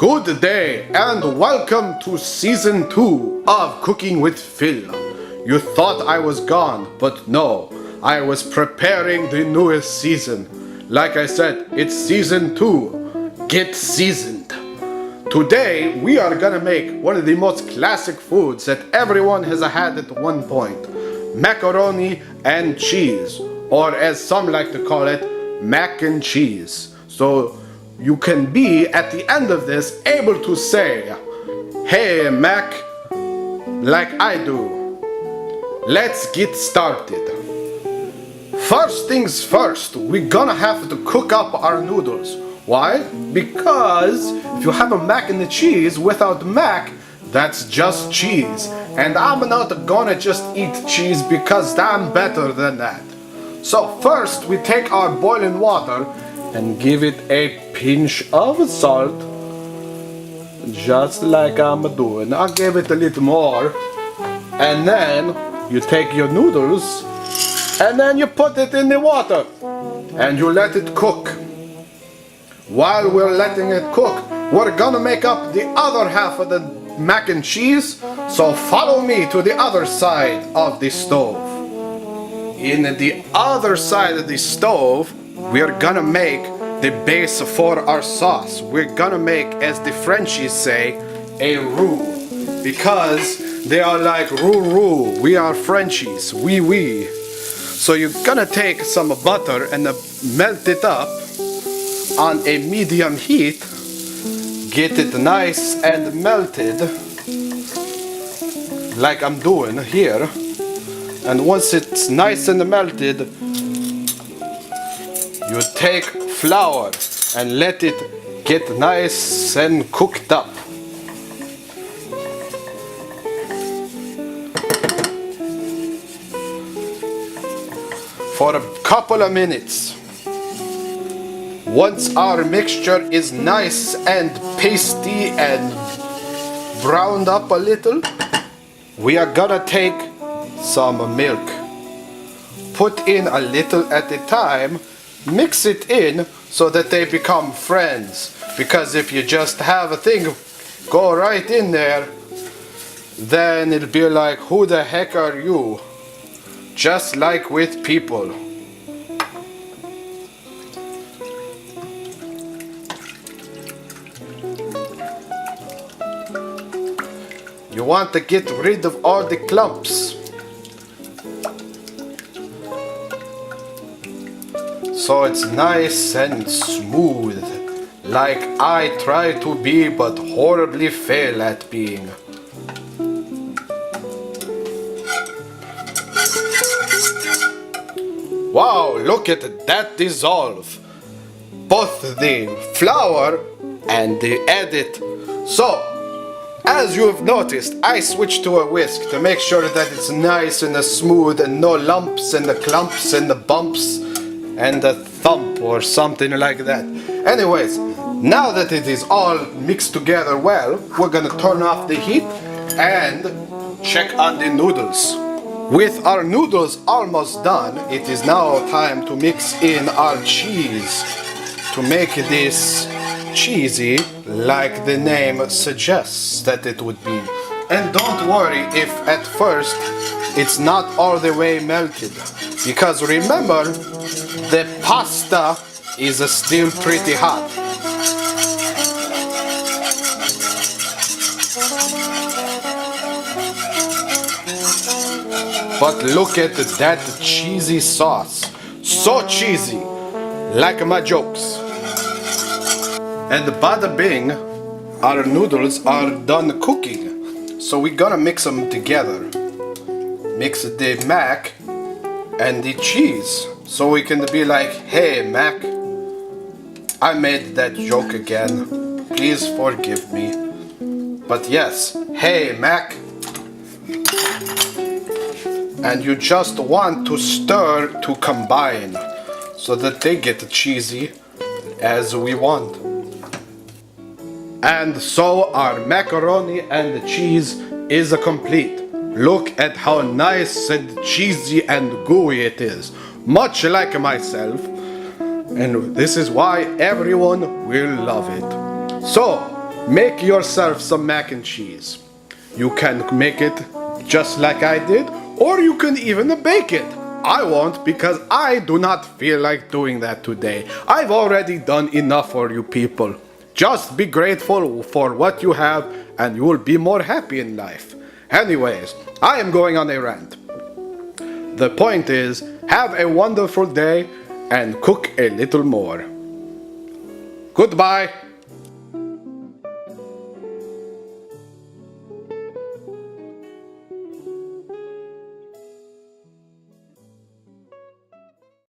Good day and welcome to season 2 of Cooking with Phill. You thought I was gone, but no, I was preparing the newest season. Like I said, it's season 2. Get seasoned. Today we are gonna make one of the most classic foods that everyone has had at one point. Macaroni and cheese, or as some like to call it, mac and cheese. So you can be, at the end of this, able to say, "Hey Mac," like I do. Let's get started. First things first, we're gonna have to cook up our noodles. Why? Because if you have a mac and cheese without mac, that's just cheese. And I'm not gonna just eat cheese because I'm better than that. So first we take our boiling water and give it a pinch of salt, just like I'm doing. I'll give it a little more, and then you take your noodles and then you put it in the water and you let it cook. While we're letting it cook, we're gonna make up the other half of the mac and cheese, so follow me to the other side of the stove. In the other side of the stove, we're gonna make the base for our sauce. We're gonna make, as the Frenchies say, a roux, because they are like roux. We are Frenchies, oui. So you're gonna take some butter and melt it up on a medium heat. Get it nice and melted, like I'm doing here. And once it's nice and melted, you take flour and let it get nice and cooked up. For a couple of minutes. Once our mixture is nice and pasty and browned up a little, we are gonna take some milk. Put in a little at a time, mix it in so that they become friends. Because if you just have a thing go right in there, then it'll be like, who the heck are you? Just like with people. You want to get rid of all the clumps, so it's nice and smooth, like I try to be but horribly fail at being. Wow, look at that dissolve, both the flour and the edit. So as you have noticed, I switched to a whisk to make sure that it's nice and smooth and no lumps and the clumps and the bumps and the thump or something like that. Anyways, now that it is all mixed together well, we're gonna turn off the heat and check on the noodles. With our noodles almost done, it is now time to mix in our cheese to make this cheesy, like the name suggests that it would be. And don't worry if at first it's not all the way melted, because remember, the pasta is still pretty hot. But look at that cheesy sauce. So cheesy, like my jokes. And bada bing, our noodles are done cooking. So we're gonna mix them together. Mix the mac and the cheese. So we can be like, hey Mac, I made that joke again. Please forgive me. But yes, hey Mac. And you just want to stir to combine so that they get cheesy as we want. And so our macaroni and the cheese is complete. Look at how nice and cheesy and gooey it is, much like myself. And this is why everyone will love it. So Make yourself some mac and cheese. You can make it just like I did, or you can even bake it. I won't because I do not feel like doing that today. I've already done enough for you people. Just be grateful for what you have and you will be more happy in life. Anyways, I am going on a rant. The point is, have a wonderful day and cook a little more. Goodbye.